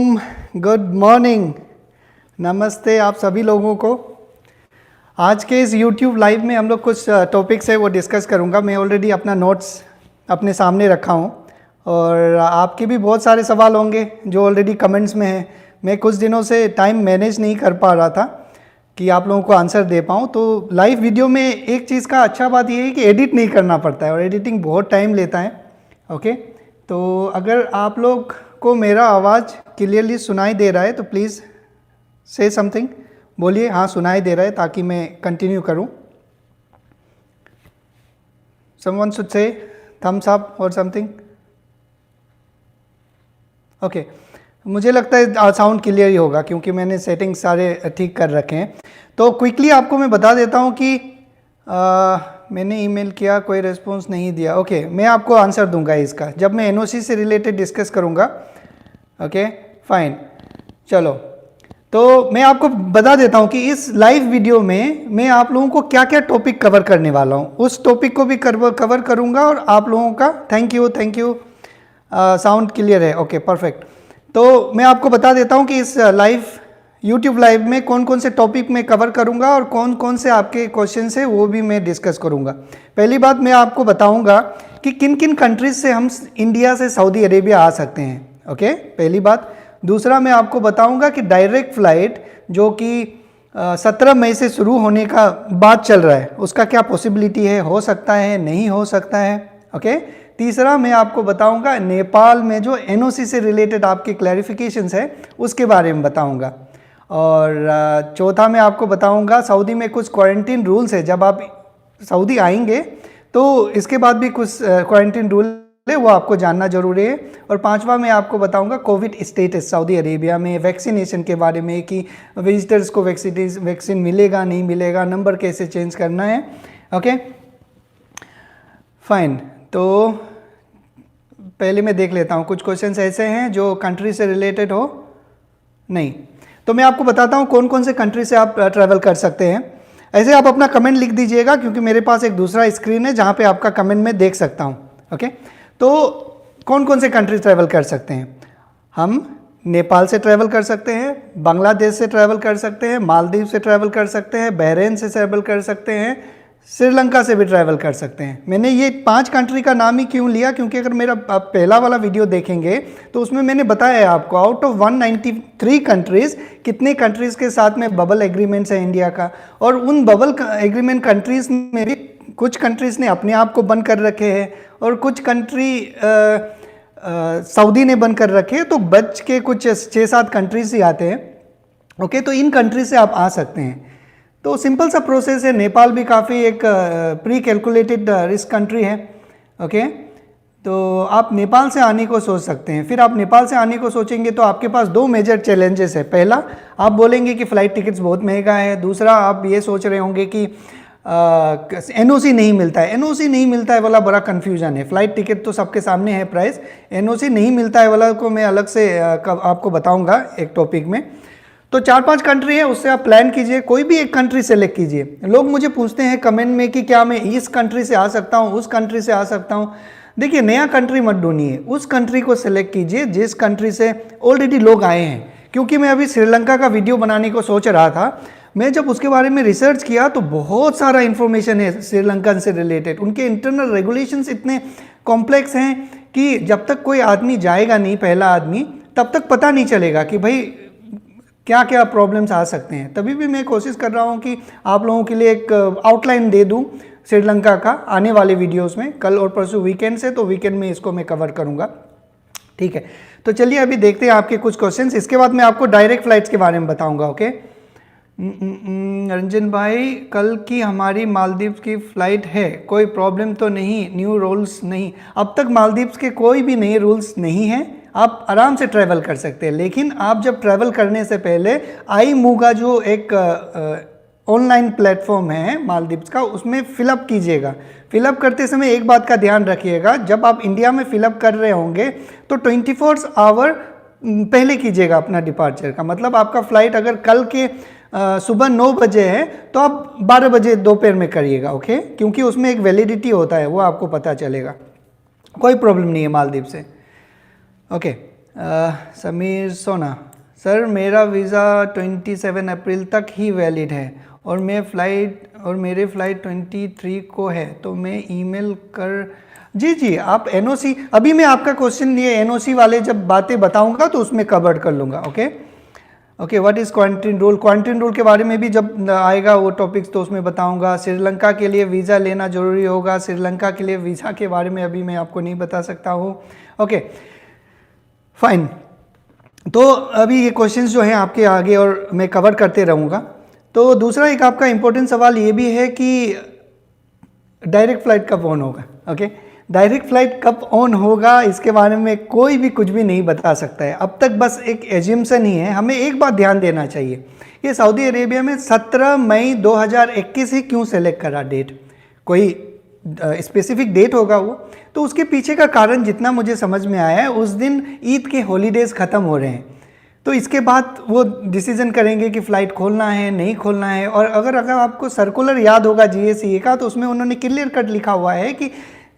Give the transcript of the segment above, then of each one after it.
ओम, good morning, नमस्ते आप सभी लोगों को। आज के इस YouTube लाइव में हम लोग कुछ टॉपिक्स है वो डिस्कस करूँगा। मैं ऑलरेडी अपना नोट्स अपने सामने रखा हूँ और आपके भी बहुत सारे सवाल होंगे जो ऑलरेडी कमेंट्स में हैं। मैं कुछ दिनों से टाइम मैनेज नहीं कर पा रहा था कि आप लोगों को आंसर दे पाऊँ। तो लाइव वीडियो में एक चीज़ का अच्छा बात ये है कि एडिट नहीं करना पड़ता है और एडिटिंग बहुत टाइम लेता है। ओके, तो अगर आप लोग को मेरा आवाज़ क्लियरली सुनाई दे रहा है तो प्लीज़ से समथिंग, बोलिए हाँ सुनाई दे रहा है ताकि मैं कंटिन्यू करूं। Someone should say thumbs up और समथिंग। ओके, मुझे लगता है साउंड क्लियर ही होगा क्योंकि मैंने सेटिंग्स सारे ठीक कर रखे हैं। तो क्विकली आपको मैं बता देता हूं कि मैंने ईमेल किया, कोई रिस्पॉन्स नहीं दिया। ओके, मैं आपको आंसर दूंगा इसका जब मैं एनओसी से रिलेटेड डिस्कस करूंगा। ओके फाइन, चलो तो मैं आपको बता देता हूं कि इस लाइव वीडियो में मैं आप लोगों को क्या क्या टॉपिक कवर करने वाला हूं, उस टॉपिक को भी कवर करूंगा और आप लोगों का थैंक यू साउंड क्लियर है। Okay perfect. तो मैं आपको बता देता हूं कि इस लाइव YouTube लाइव में कौन कौन से टॉपिक मैं कवर करूंगा और कौन कौन से आपके क्वेश्चन है वो भी मैं डिस्कस करूंगा। पहली बात मैं आपको बताऊंगा कि किन किन कंट्रीज से हम इंडिया से सऊदी अरेबिया आ सकते हैं। ओके पहली बात। दूसरा मैं आपको बताऊंगा कि डायरेक्ट फ्लाइट जो कि 17 मई से शुरू होने का बात चल रहा है उसका क्या पॉसिबिलिटी है, हो सकता है नहीं हो सकता है। ओके, तीसरा मैं आपको बताऊंगा नेपाल में जो एनओसी से रिलेटेड आपके क्लैरिफिकेशंस है उसके बारे में बताऊंगा। और चौथा मैं आपको बताऊंगा सऊदी में कुछ क्वारंटीन रूल्स है, जब आप सऊदी आएंगे तो इसके बाद भी कुछ क्वारंटीन रूल है वो आपको जानना जरूरी है। और पांचवा मैं आपको बताऊंगा कोविड स्टेटस सऊदी अरेबिया में, वैक्सीनेशन के बारे में कि विजिटर्स को वैक्सीन मिलेगा नहीं मिलेगा, नंबर कैसे चेंज करना है। ओके फाइन, तो पहले मैं देख लेता हूँ कुछ क्वेश्चंस ऐसे हैं जो कंट्री से रिलेटेड हो नहीं। तो मैं आपको बताता हूँ कौन कौन से कंट्री से आप ट्रैवल कर सकते हैं। ऐसे आप अपना कमेंट लिख दीजिएगा क्योंकि मेरे पास एक दूसरा स्क्रीन है जहाँ पे आपका कमेंट मैं देख सकता हूँ। ओके, तो कौन कौन से कंट्री ट्रैवल कर सकते हैं? हम नेपाल से ट्रैवल कर सकते हैं, बांग्लादेश से ट्रैवल कर सकते हैं, मालदीव से ट्रैवल कर सकते हैं, बहरीन से ट्रैवल कर सकते हैं, श्रीलंका से भी ट्रैवल कर सकते हैं। मैंने ये 5 कंट्री का नाम ही क्यों लिया क्योंकि अगर मेरा आप पहला वाला वीडियो देखेंगे तो उसमें मैंने बताया है आपको आउट ऑफ 193 कंट्रीज़ कितने कंट्रीज़ के साथ में बबल एग्रीमेंट्स है इंडिया का। और उन बबल एग्रीमेंट कंट्रीज़ में भी कुछ कंट्रीज़ ने अपने आप को बंद कर रखे हैं और कुछ कंट्री सऊदी ने बंद कर रखे हैं, तो बच के कुछ 6-7 कंट्रीज ही आते हैं। ओके, तो इन कंट्री से आप आ सकते हैं। तो सिंपल सा प्रोसेस है। नेपाल भी काफ़ी एक प्री कैलकुलेटेड रिस्क कंट्री है। ओके, तो आप नेपाल से आने को सोच सकते हैं। फिर आप नेपाल से आने को सोचेंगे तो आपके पास 2 मेजर चैलेंजेस है। पहला, आप बोलेंगे कि फ़्लाइट टिकट्स बहुत महंगा है। दूसरा, आप ये सोच रहे होंगे कि एनओसी नहीं मिलता है। एनओसी नहीं मिलता है वाला बड़ा कन्फ्यूजन है। फ़्लाइट टिकट तो सबके सामने है प्राइस, एनओसी नहीं मिलता है वाला को मैं अलग से आपको बताऊंगा एक टॉपिक में। तो 4-5 कंट्री है, उससे आप प्लान कीजिए, कोई भी एक कंट्री सेलेक्ट कीजिए। लोग मुझे पूछते हैं कमेंट में कि क्या मैं इस कंट्री से आ सकता हूँ, उस कंट्री से आ सकता हूँ। देखिए, नया कंट्री मत ढूंढिए, उस कंट्री को सिलेक्ट कीजिए जिस कंट्री से ऑलरेडी लोग आए हैं। क्योंकि मैं अभी श्रीलंका का वीडियो बनाने को सोच रहा था, मैं जब उसके बारे में रिसर्च किया तो बहुत सारा इन्फॉर्मेशन है श्रीलंकन से रिलेटेड। उनके इंटरनल रेगुलेशंस इतने कॉम्प्लेक्स हैं कि जब तक कोई आदमी जाएगा नहीं, पहला आदमी, तब तक पता नहीं चलेगा कि भाई क्या क्या प्रॉब्लम्स आ सकते हैं। तभी भी मैं कोशिश कर रहा हूँ कि आप लोगों के लिए एक आउटलाइन दे दूँ श्रीलंका का आने वाले वीडियोज़ में। कल और परसों वीकेंड से, तो वीकेंड में इसको मैं कवर करूँगा। ठीक है, तो चलिए अभी देखते हैं आपके कुछ क्वेश्चंस। इसके बाद मैं आपको डायरेक्ट फ्लाइट्स के बारे में बताऊँगा। ओके, रंजन भाई, कल की हमारी मालदीव की फ़्लाइट है, कोई प्रॉब्लम तो नहीं? न्यू रूल्स नहीं? अब तक मालदीव्स के कोई भी नए रूल्स नहीं हैं, आप आराम से ट्रैवल कर सकते हैं। लेकिन आप जब ट्रैवल करने से पहले आई मूगा जो एक ऑनलाइन प्लेटफॉर्म है मालदीव्स का, उसमें फिलअप कीजिएगा। फिलअप करते समय एक बात का ध्यान रखिएगा, जब आप इंडिया में फिलअप कर रहे होंगे तो 24 आवर पहले कीजिएगा अपना डिपार्चर का। मतलब आपका फ़्लाइट अगर कल के सुबह 9 बजे है तो आप 12 बजे दोपहर में करिएगा। ओके, क्योंकि उसमें एक वैलिडिटी होता है, वो आपको पता चलेगा। कोई प्रॉब्लम नहीं है मालदीव से। ओके, समीर सोना, सर मेरा वीज़ा 27 अप्रैल तक ही वैलिड है और मेरे फ्लाइट 23 को है, तो मैं ईमेल कर। जी आप एनओसी, अभी मैं आपका क्वेश्चन ये एनओसी वाले जब बातें बताऊंगा तो उसमें कवर कर लूँगा। Okay what is quarantine rule, quarantine rule के बारे में भी जब आएगा वो टॉपिक्स तो उसमें बताऊंगा। श्रीलंका के लिए वीज़ा लेना ज़रूरी होगा, श्रीलंका के लिए वीज़ा के बारे में अभी मैं आपको नहीं बता सकता हूँ। ओके फाइन, तो अभी ये क्वेश्चंस जो हैं आपके आगे और मैं कवर करते रहूँगा। तो दूसरा एक आपका इम्पोर्टेंट सवाल ये भी है कि डायरेक्ट फ़्लाइट कब ऑन होगा। ओके डायरेक्ट फ़्लाइट कब ऑन होगा इसके बारे में कोई भी कुछ भी नहीं बता सकता है अब तक, बस एक एज्यूम्सन ही है। हमें एक बात ध्यान देना चाहिए, ये सऊदी अरेबिया में 17 मई 2021 ही क्यों सेलेक्ट करा डेट, कोई स्पेसिफिक डेट होगा वो, तो उसके पीछे का कारण जितना मुझे समझ में आया है उस दिन ईद के हॉलीडेज़ ख़त्म हो रहे हैं, तो इसके बाद वो डिसीजन करेंगे कि फ़्लाइट खोलना है नहीं खोलना है। और अगर आपको सर्कुलर याद होगा जीएसीए का, तो उसमें उन्होंने क्लियर कट लिखा हुआ है कि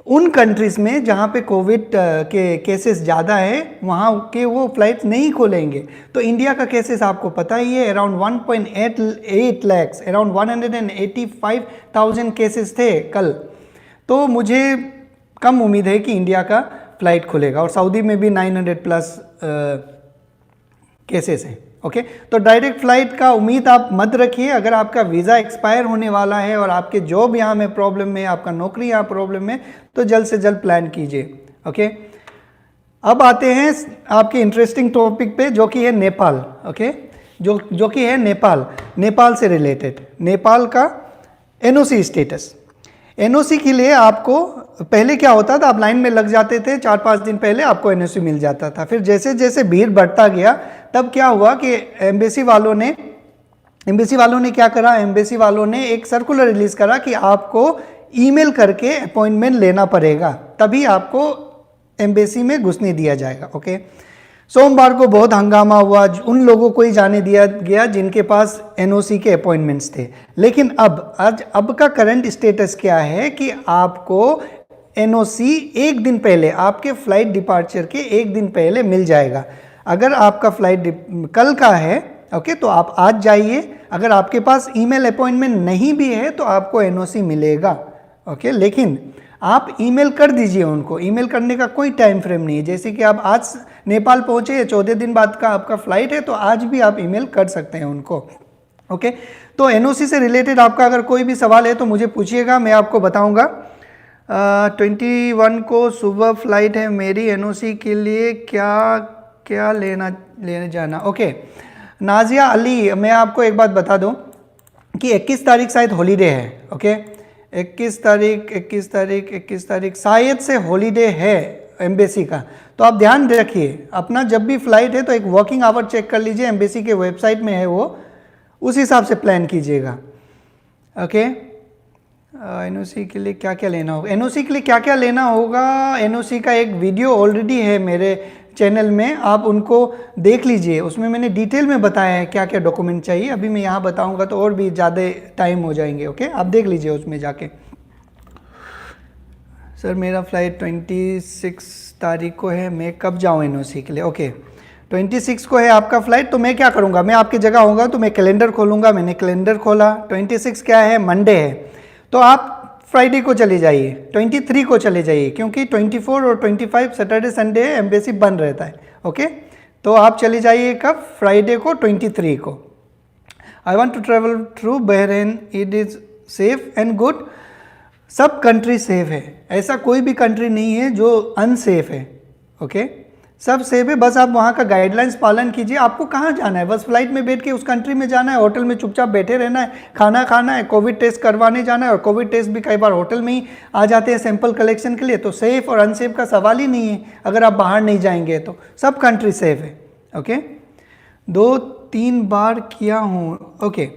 उन कंट्रीज़ में जहाँ पे कोविड के केसेस ज़्यादा है वहाँ के वो फ़्लाइट नहीं खोलेंगे। तो इंडिया का केसेस आपको पता ही है, अराउंड 1.8 लैक्स, अराउंड 185,000 केसेस थे कल। तो मुझे कम उम्मीद है कि इंडिया का फ़्लाइट खुलेगा, और सऊदी में भी 900 प्लस केसेस हैं। ओके तो डायरेक्ट फ़्लाइट का उम्मीद आप मत रखिए। अगर आपका वीज़ा एक्सपायर होने वाला है और आपके जॉब यहाँ में प्रॉब्लम में, आपका नौकरी यहाँ प्रॉब्लम में, तो जल्द से जल्द प्लान कीजिए। ओके अब आते हैं आपके इंटरेस्टिंग टॉपिक पे जो कि है नेपाल। ओके जो कि है नेपाल से रिलेटेड, नेपाल का एनओसी स्टेटस। एनओसी के लिए आपको पहले क्या होता था, आप लाइन में लग जाते थे, 4-5 दिन पहले आपको एनओसी मिल जाता था। फिर जैसे जैसे भीड़ बढ़ता गया तब क्या हुआ कि एम्बेसी वालों ने क्या करा, एम्बेसी वालों ने एक सर्कुलर रिलीज़ करा कि आपको ईमेल करके अपॉइंटमेंट लेना पड़ेगा, तभी आपको एम्बेसी में घुसने दिया जाएगा। ओके सोमवार को बहुत हंगामा हुआ, उन लोगों को ही जाने दिया गया जिनके पास एनओसी के अपॉइंटमेंट्स थे। लेकिन अब का करंट स्टेटस क्या है कि आपको एनओसी एक दिन पहले, आपके फ्लाइट डिपार्चर के एक दिन पहले मिल जाएगा। अगर आपका फ्लाइट कल का है, ओके, तो आप आज जाइए। अगर आपके पास ईमेल अपॉइंटमेंट नहीं भी है तो आपको एनओसी मिलेगा। ओके लेकिन आप ईमेल कर दीजिए उनको, ईमेल करने का कोई टाइम फ्रेम नहीं है। जैसे कि आप आज नेपाल पहुंचे, 14 दिन बाद का आपका फ्लाइट है, तो आज भी आप ईमेल कर सकते हैं उनको। ओके तो एनओसी से रिलेटेड आपका अगर कोई भी सवाल है तो मुझे पूछिएगा, मैं आपको बताऊंगा। 21 को सुबह फ्लाइट है मेरी, एनओसी के लिए क्या लेने जाना। ओके नाजिया अली, मैं आपको एक बात बता दूं कि 21 तारीख शायद हॉलीडे है। ओके 21 तारीख शायद से हॉलीडे है एम्बेसी का, तो आप ध्यान रखिए अपना, जब भी फ्लाइट है तो एक वर्किंग आवर चेक कर लीजिए, एम्बेसी के वेबसाइट में है वो, उस हिसाब से प्लान कीजिएगा। ओके एनओसी के लिए क्या क्या लेना होगा, एनओसी के लिए क्या क्या लेना होगा, एनओसी का एक वीडियो ऑलरेडी है मेरे चैनल में, आप उनको देख लीजिए, उसमें मैंने डिटेल में बताया है क्या क्या डॉक्यूमेंट चाहिए। अभी मैं यहाँ बताऊँगा तो और भी ज़्यादा टाइम हो जाएंगे। ओके आप देख लीजिए उसमें जाके। सर मेरा फ़्लाइट 26 तारीख को है, मैं कब जाऊँ एनओसी के लिए। ओके 26 को है आपका फ़्लाइट, तो मैं क्या करूँगा, मैं आपकी जगह होऊंगा तो मैं कैलेंडर खोलूँगा। मैंने कैलेंडर खोला, 26 क्या है, मंडे है, तो आप फ्राइडे को चले जाइए, 23 को चले जाइए, क्योंकि 24 और 25 सैटरडे संडे एम्बेसी बंद रहता है। ओके तो आप चले जाइए कब, फ्राइडे को 23 को। I want to travel through Bahrain, it is safe and good. सब कंट्री सेफ है, ऐसा कोई भी कंट्री नहीं है जो अनसेफ है। ओके सब सेफ है, बस आप वहाँ का गाइडलाइंस पालन कीजिए। आपको कहाँ जाना है, बस फ्लाइट में बैठ के उस कंट्री में जाना है, होटल में चुपचाप बैठे रहना है, खाना खाना है, कोविड टेस्ट करवाने जाना है, और कोविड टेस्ट भी कई बार होटल में ही आ जाते हैं सैंपल कलेक्शन के लिए। तो सेफ़ और अनसेफ का सवाल ही नहीं है अगर आप बाहर नहीं जाएंगे तो, सब कंट्री सेफ है। ओके 2-3 बार किया हूँ। ओके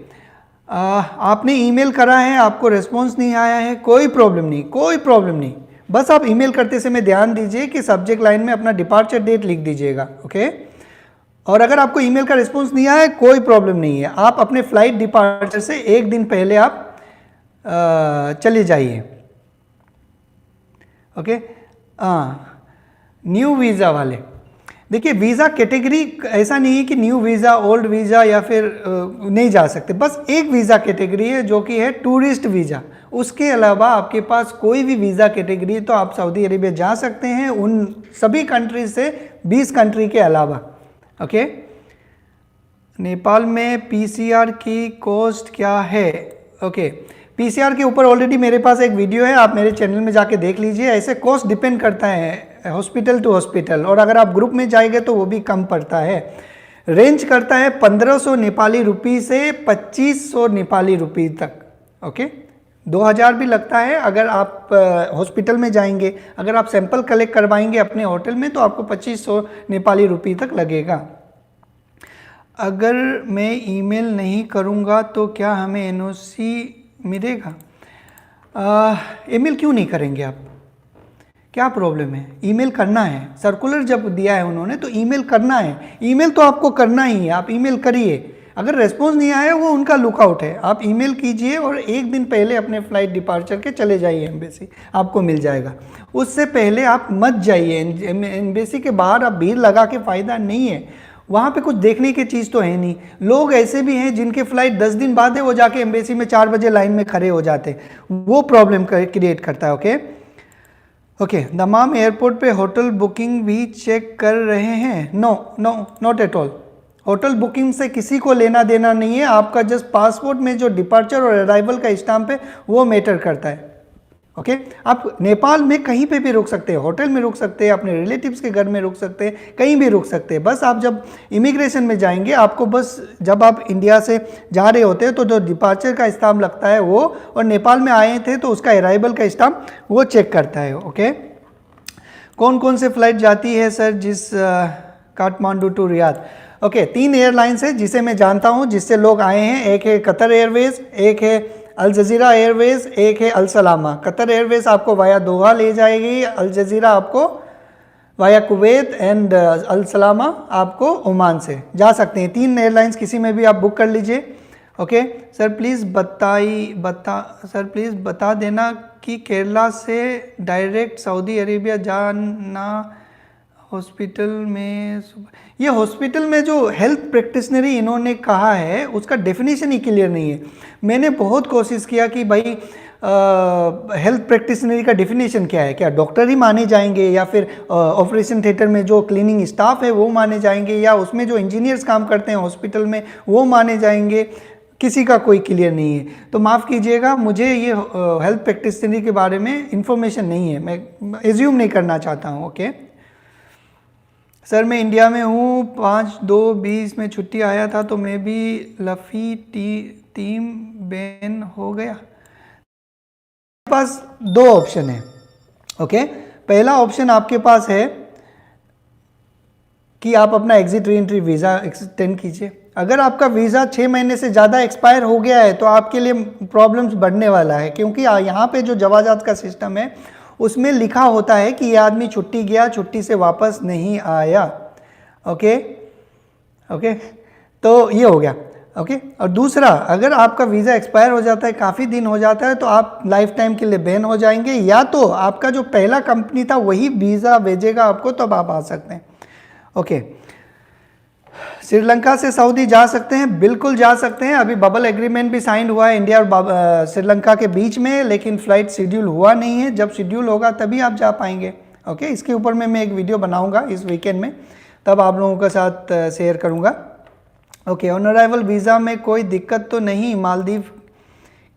आपने ईमेल करा है, आपको रिस्पॉन्स नहीं आया है, कोई प्रॉब्लम नहीं, बस आप ईमेल करते समय ध्यान दीजिए कि सब्जेक्ट लाइन में अपना डिपार्चर डेट लिख दीजिएगा। ओके और अगर आपको ईमेल का रिस्पॉन्स नहीं आया है, कोई प्रॉब्लम नहीं है, आप अपने फ्लाइट डिपार्चर से एक दिन पहले आप चले जाइए। ओके न्यू वीज़ा वाले, देखिए वीज़ा कैटेगरी ऐसा नहीं है कि न्यू वीज़ा, ओल्ड वीज़ा या फिर नहीं जा सकते, बस एक वीज़ा कैटेगरी है जो कि है टूरिस्ट वीज़ा। उसके अलावा आपके पास कोई भी वीज़ा कैटेगरी है तो आप सऊदी अरेबिया जा सकते हैं, उन सभी कंट्रीज से 20 कंट्री के अलावा। ओके, नेपाल में पीसीआर की कॉस्ट क्या है? ओके, पीसीआर के ऊपर ऑलरेडी मेरे पास एक वीडियो है, आप मेरे चैनल में जाके देख लीजिए। ऐसे कॉस्ट डिपेंड करता है हॉस्पिटल टू हॉस्पिटल, और अगर आप ग्रुप में जाएंगे तो वो भी कम पड़ता है। रेंज करता है 1500 नेपाली रुपी से 2500 नेपाली रुपी तक। ओके, 2000 भी लगता है अगर आप हॉस्पिटल में जाएंगे। अगर आप सैंपल कलेक्ट करवाएंगे अपने होटल में तो आपको 2500 नेपाली रुपी तक लगेगा। अगर मैं ईमेल नहीं करूँगा तो क्या हमें एनओसी मिलेगा? ईमेल क्यों नहीं करेंगे आप? क्या प्रॉब्लम है? ईमेल करना है, सर्कुलर जब दिया है उन्होंने तो ईमेल करना है। ईमेल तो आपको करना ही है, आप ईमेल करिए। अगर रेस्पॉन्स नहीं आया वो उनका लुकआउट है, आप ईमेल कीजिए और एक दिन पहले अपने फ्लाइट डिपार्चर के चले जाइए एम्बेसी, आपको मिल जाएगा। उससे पहले आप मत जाइए एम्बेसी के बाहर, आप भीड़ लगा के फ़ायदा नहीं है, वहाँ पे कुछ देखने की चीज़ तो है नहीं। लोग ऐसे भी हैं जिनके फ्लाइट 10 दिन बाद है, वो जाके एम्बेसी में 4 बजे लाइन में खड़े हो जाते, वो प्रॉब्लम क्रिएट करता है। ओके, दमाम एयरपोर्ट पे होटल बुकिंग भी चेक कर रहे हैं? No no, not at all. Hotel booking से किसी को लेना देना नहीं है, आपका जस्ट पासपोर्ट में जो डिपार्चर और अराइवल का स्टाम्प है वो मैटर करता है। ओके, आप नेपाल में कहीं पे भी रुक सकते हैं, होटल में रुक सकते हैं, अपने रिलेटिव्स के घर में रुक सकते हैं, कहीं भी रुक सकते हैं। बस आप जब इमिग्रेशन में जाएंगे, आपको बस जब आप इंडिया से जा रहे होते हैं तो जो डिपार्चर का स्टाम्प लगता है वो, और नेपाल में आए थे तो उसका अराइवल का स्टाम्प वो चेक करता है। ओके, कौन कौन से फ्लाइट जाती है सर जिस Kathmandu to Riyadh? Okay, 3 airlines है जिसे मैं जानता हूँ जिससे लोग आए हैं। एक है कतर एयरवेज, एक है अल जजीरा एयरवेज, एक है अल सलामा। कतर एयरवेज आपको वाया दोहा ले जाएगी, अल जजीरा आपको वाया कुवैत, एंड अल सलामा आपको ओमान से जा सकते हैं। 3 एयरलाइंस किसी में भी आप बुक कर लीजिए। ओके सर, प्लीज़ बता देना कि केरला से डायरेक्ट सऊदी अरेबिया जाना हॉस्पिटल में। ये हॉस्पिटल में जो हेल्थ प्रैक्टिशनरी इन्होंने कहा है उसका डेफिनेशन ही क्लियर नहीं है। मैंने बहुत कोशिश किया कि भाई हेल्थ प्रैक्टिशनरी का डेफिनेशन क्या है, क्या डॉक्टर ही माने जाएंगे या फिर ऑपरेशन थिएटर में जो क्लीनिंग स्टाफ है वो माने जाएंगे, या उसमें जो इंजीनियर्स काम करते हैं हॉस्पिटल में वो माने जाएंगे। किसी का कोई क्लियर नहीं है, तो माफ़ कीजिएगा, मुझे ये हेल्थ प्रैक्टिशनरी के बारे में इंफॉर्मेशन नहीं है, मैं एज्यूम नहीं करना चाहता हूँ। ओके सर, मैं इंडिया में हूँ, 5/2/20 में छुट्टी आया था तो मैं भी लफ़ी टीम बैन हो गया। आपके पास 2 ऑप्शन है। ओके, पहला ऑप्शन आपके पास है कि आप अपना exit re entry visa extend कीजिए। अगर आपका वीज़ा 6 महीने से ज़्यादा एक्सपायर हो गया है तो आपके लिए प्रॉब्लम्स बढ़ने वाला है, क्योंकि यहाँ पे जो जवाजात का सिस्टम है उसमें लिखा होता है कि ये आदमी छुट्टी गया, छुट्टी से वापस नहीं आया। ओके, तो ये हो गया। ओके, और दूसरा, अगर आपका वीज़ा एक्सपायर हो जाता है, काफ़ी दिन हो जाता है, तो आप लाइफ टाइम के लिए बैन हो जाएंगे, या तो आपका जो पहला कंपनी था वही वीज़ा भेजेगा आपको, तब आप आ सकते हैं। ओके, श्रीलंका से सऊदी जा सकते हैं? बिल्कुल जा सकते हैं। अभी बबल एग्रीमेंट भी साइन हुआ है इंडिया और श्रीलंका के बीच में, लेकिन फ़्लाइट शेड्यूल हुआ नहीं है। जब शेड्यूल होगा तभी आप जा पाएंगे। ओके, इसके ऊपर मैं एक वीडियो बनाऊंगा इस वीकेंड में, तब आप लोगों के साथ शेयर करूंगा। ओके, ऑन अराइवल वीज़ा में कोई दिक्कत तो नहीं मालदीव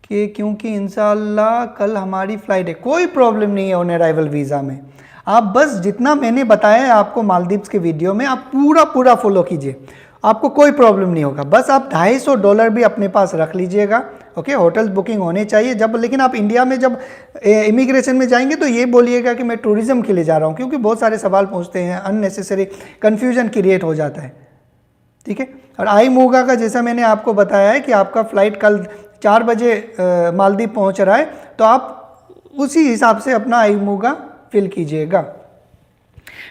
के, क्योंकि इंशाल्लाह कल हमारी फ़्लाइट है। कोई प्रॉब्लम नहीं है ऑन अराइवल वीज़ा में। आप बस जितना मैंने बताया है आपको मालदीव्स के वीडियो में, आप पूरा फॉलो कीजिए, आपको कोई प्रॉब्लम नहीं होगा। बस आप $250 भी अपने पास रख लीजिएगा। ओके, होटल बुकिंग होने चाहिए जब, लेकिन आप इंडिया में जब इमिग्रेशन में जाएंगे तो ये बोलिएगा कि मैं टूरिज्म के लिए जा रहा हूँ, क्योंकि बहुत सारे सवाल पूछते हैं, अननेसेसरी कन्फ्यूजन क्रिएट हो जाता है। ठीक है, और आई मूगा का जैसा मैंने आपको बताया है कि आपका फ़्लाइट कल 4 बजे मालदीव पहुँच रहा है, तो आप उसी हिसाब से अपना आई मूगा फिल कीजिएगा।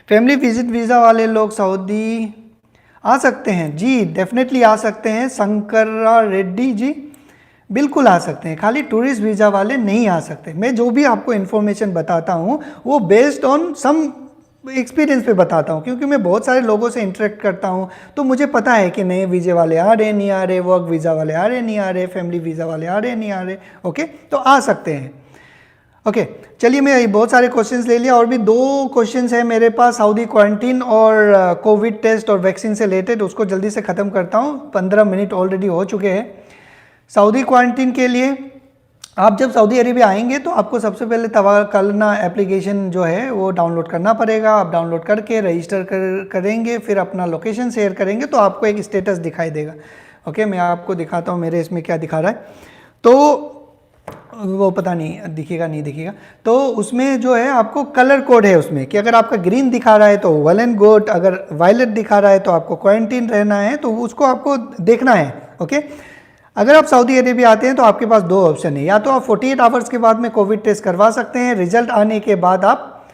फैमिली विजिट वीज़ा वाले लोग सऊदी आ सकते हैं? जी डेफिनेटली आ सकते हैं। शंकरा रेड्डी जी बिल्कुल आ सकते हैं, खाली टूरिस्ट वीज़ा वाले नहीं आ सकते। मैं जो भी आपको इन्फॉर्मेशन बताता हूँ वो बेस्ड ऑन सम एक्सपीरियंस पे बताता हूँ, क्योंकि मैं बहुत सारे लोगों से इंटरेक्ट करता हूँ, तो मुझे पता है कि नए वीज़े वाले आ रहे नहीं आ रहे, वर्क वीज़ा वाले आ रहे नहीं आ रहे, फैमिली वीज़ा वाले आ रहे नहीं आ रहे। ओके, तो आ सकते हैं। ओके, चलिए मैं बहुत सारे क्वेश्चंस ले लिया, और भी 2 क्वेश्चंस है मेरे पास, सऊदी क्वारंटीन और कोविड टेस्ट और वैक्सीन से रिलेटेड, उसको जल्दी से ख़त्म करता हूँ। 15 मिनट ऑलरेडी हो चुके हैं। सऊदी क्वारंटीन के लिए आप जब सऊदी अरेबिया आएंगे तो आपको सबसे पहले तवक्कलना एप्लीकेशन जो है वो डाउनलोड करना पड़ेगा। आप डाउनलोड करके रजिस्टर करेंगे, फिर अपना लोकेशन शेयर करेंगे तो आपको एक स्टेटस दिखाई देगा। ओके, मैं आपको दिखाता हूँ मेरे इसमें क्या दिखा रहा है। तो वो पता नहीं दिखेगा नहीं दिखेगा, तो उसमें जो है आपको कलर कोड है उसमें, कि अगर आपका ग्रीन दिखा रहा है तो वेल एंड गुड, अगर वायलेट दिखा रहा है तो आपको क्वारंटीन रहना है, तो उसको आपको देखना है। ओके, अगर आप सऊदी अरेबिया आते हैं तो आपके पास 2 ऑप्शन है, या तो आप 48 आवर्स के बाद में कोविड टेस्ट करवा सकते हैं, रिजल्ट आने के बाद आप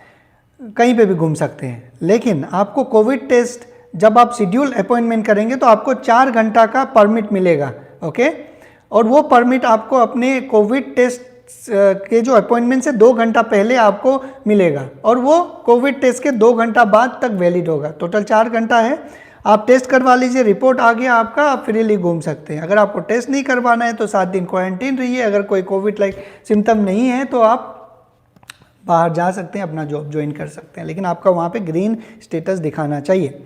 कहीं पे भी घूम सकते हैं। लेकिन आपको कोविड टेस्ट जब आप शेड्यूल अपॉइंटमेंट करेंगे तो आपको 4 घंटा का परमिट मिलेगा। ओके, और वो परमिट आपको अपने कोविड टेस्ट के जो अपॉइंटमेंट से 2 घंटा पहले आपको मिलेगा, और वो कोविड टेस्ट के 2 घंटा बाद तक वैलिड होगा। टोटल 4 घंटा है। आप टेस्ट करवा लीजिए, रिपोर्ट आ गया आपका, आप फ्रीली घूम सकते हैं। अगर आपको टेस्ट नहीं करवाना है तो 7 दिन क्वारंटीन रहिए। अगर कोई कोविड लाइक सिम्टम नहीं है तो आप बाहर जा सकते हैं, अपना जॉब ज्वाइन कर सकते हैं, लेकिन आपका वहाँ पे ग्रीन स्टेटस दिखाना चाहिए।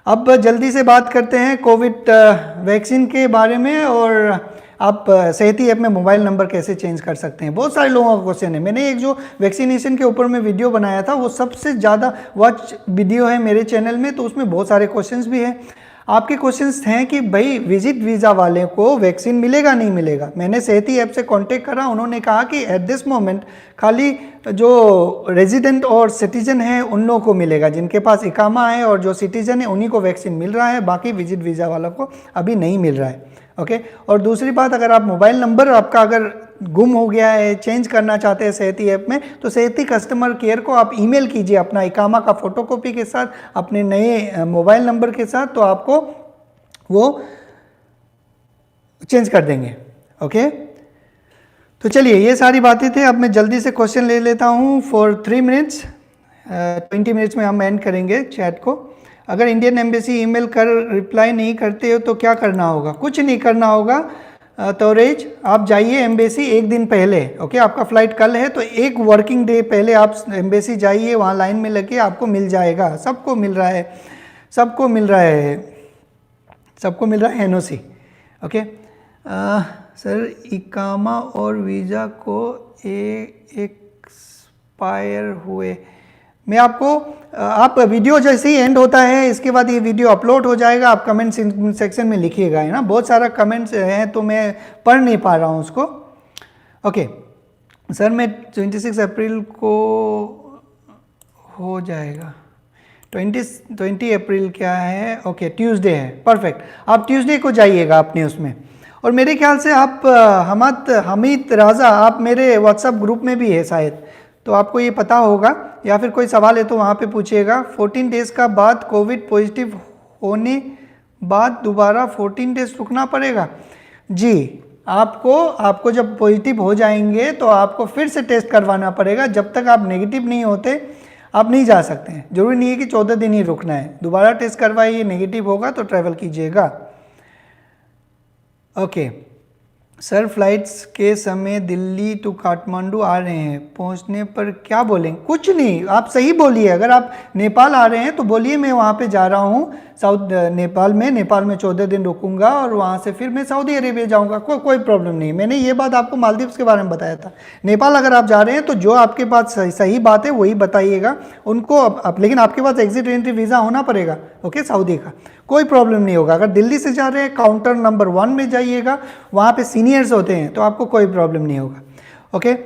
अब जल्दी से बात करते हैं कोविड वैक्सीन के बारे में, और आप सेहती ऐप में मोबाइल नंबर कैसे चेंज कर सकते हैं। बहुत सारे लोगों का क्वेश्चन है। मैंने एक जो वैक्सीनेशन के ऊपर में वीडियो बनाया था वो सबसे ज़्यादा वॉच वीडियो है मेरे चैनल में, तो उसमें बहुत सारे क्वेश्चंस भी हैं। आपके क्वेश्चंस हैं कि भाई विजिट वीज़ा वाले को वैक्सीन मिलेगा नहीं मिलेगा। मैंने सेहती ऐप से कांटेक्ट करा, उन्होंने कहा कि एट दिस मोमेंट खाली जो रेजिडेंट और सिटीजन है उन लोगों को मिलेगा, जिनके पास इकामा है और जो सिटीजन है उन्हीं को वैक्सीन मिल रहा है, बाकी विजिट वीज़ा वालों को अभी नहीं मिल रहा है। ओके, और दूसरी बात, अगर आप मोबाइल नंबर आपका अगर गुम हो गया है, चेंज करना चाहते हैं सेहती ऐप में, तो सेहती कस्टमर केयर को आप ईमेल कीजिए अपना इकामा का फोटोकॉपी के साथ, अपने नए मोबाइल नंबर के साथ, तो आपको वो चेंज कर देंगे। ओके, तो चलिए ये सारी बातें थे। अब मैं जल्दी से क्वेश्चन ले लेता हूँ फॉर 3 मिनट्स। 20 मिनट्स में हम एंड करेंगे चैट को। अगर इंडियन एम्बेसी ईमेल कर रिप्लाई नहीं करते हो तो क्या करना होगा? कुछ नहीं करना होगा तोरेज, आप जाइए एम्बेसी एक दिन पहले। ओके, आपका फ़्लाइट कल है तो 1 वर्किंग डे पहले आप एम्बेसी जाइए, वहाँ लाइन में लगे, आपको मिल जाएगा। सबको मिल रहा है, सबको मिल रहा है, सबको मिल रहा है एनओसी। ओके सर, इकामा और वीज़ा को एक्सपायर हुए, मैं आपको आप वीडियो जैसे ही एंड होता है इसके बाद ये वीडियो अपलोड हो जाएगा, आप कमेंट सेक्शन में लिखिएगा, है ना। बहुत सारा कमेंट्स हैं तो मैं पढ़ नहीं पा रहा हूँ उसको। ओके सर, मैं 26 अप्रैल को हो जाएगा। 20 अप्रैल क्या है? ओके, ट्यूसडे है, परफेक्ट। आप ट्यूसडे को जाइएगा अपने उसमें। और मेरे ख्याल से आप हमीद राजा, आप मेरे व्हाट्सएप ग्रुप में भी है शायद, तो आपको ये पता होगा, या फिर कोई सवाल है तो वहाँ पे पूछिएगा। 14 डेज़ का बाद कोविड पॉजिटिव होने बाद दोबारा 14 डेज़ रुकना पड़ेगा जी। आपको जब पॉजिटिव हो जाएंगे तो आपको फिर से टेस्ट करवाना पड़ेगा। जब तक आप नेगेटिव नहीं होते आप नहीं जा सकते हैं। जरूरी नहीं है कि 14 दिन ही रुकना है, दोबारा टेस्ट करवाइए, नेगेटिव होगा तो ट्रैवल कीजिएगा। ओके सर, फ्लाइट्स के समय दिल्ली टू काठमांडू आ रहे हैं, पहुंचने पर क्या बोलेंगे? कुछ नहीं, आप सही बोलिए। अगर आप नेपाल आ रहे हैं तो बोलिए मैं वहाँ पे जा रहा हूँ साउथ नेपाल में 14 दिन रुकूंगा और वहाँ से फिर मैं सऊदी अरेबिया जाऊँगा। कोई प्रॉब्लम नहीं। मैंने ये बात आपको मालदीव्स के बारे में बताया था। नेपाल अगर आप जा रहे हैं तो जो आपके पास सही बात है वही बताइएगा उनको। लेकिन आपके पास एग्जिट एंट्री वीज़ा होना पड़ेगा, ओके, सऊदी का। कोई प्रॉब्लम नहीं होगा। अगर दिल्ली से जा रहे हैं काउंटर नंबर 1 में जाइएगा, वहाँ पे सीनियर्स होते हैं तो आपको कोई प्रॉब्लम नहीं होगा। ओके,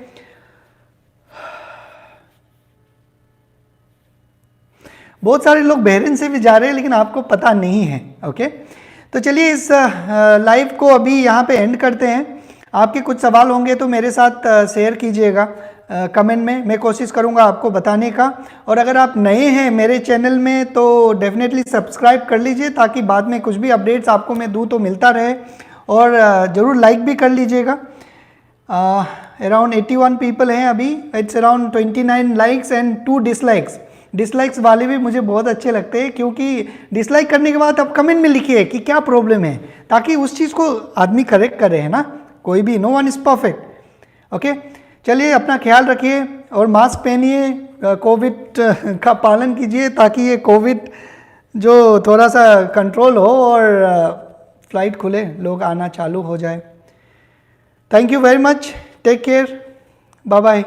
बहुत सारे लोग बहरीन से भी जा रहे हैं लेकिन आपको पता नहीं है। ओके, तो चलिए इस लाइव को अभी यहाँ पे एंड करते हैं। आपके कुछ सवाल होंगे तो मेरे साथ शेयर कीजिएगा कमेंट में, मैं कोशिश करूंगा आपको बताने का। और अगर आप नए हैं मेरे चैनल में तो डेफिनेटली सब्सक्राइब कर लीजिए ताकि बाद में कुछ भी अपडेट्स आपको मैं दूँ तो मिलता रहे। और ज़रूर लाइक भी कर लीजिएगा। अराउंड 81 पीपल हैं अभी, it's around 29 likes and 2 dislikes. Dislikes वाले भी मुझे बहुत अच्छे लगते हैं, क्योंकि डिसलाइक करने के बाद आप कमेंट में लिखिए कि क्या प्रॉब्लम है, ताकि उस चीज़ को आदमी करेक्ट करे, है ना। कोई भी, no one is perfect. Okay, चलिए अपना ख्याल रखिए और मास्क पहनिए, कोविड का पालन कीजिए, ताकि ये कोविड जो थोड़ा सा कंट्रोल हो और फ्लाइट खुले, लोग आना चालू हो जाए। Thank you very much, take care, bye bye.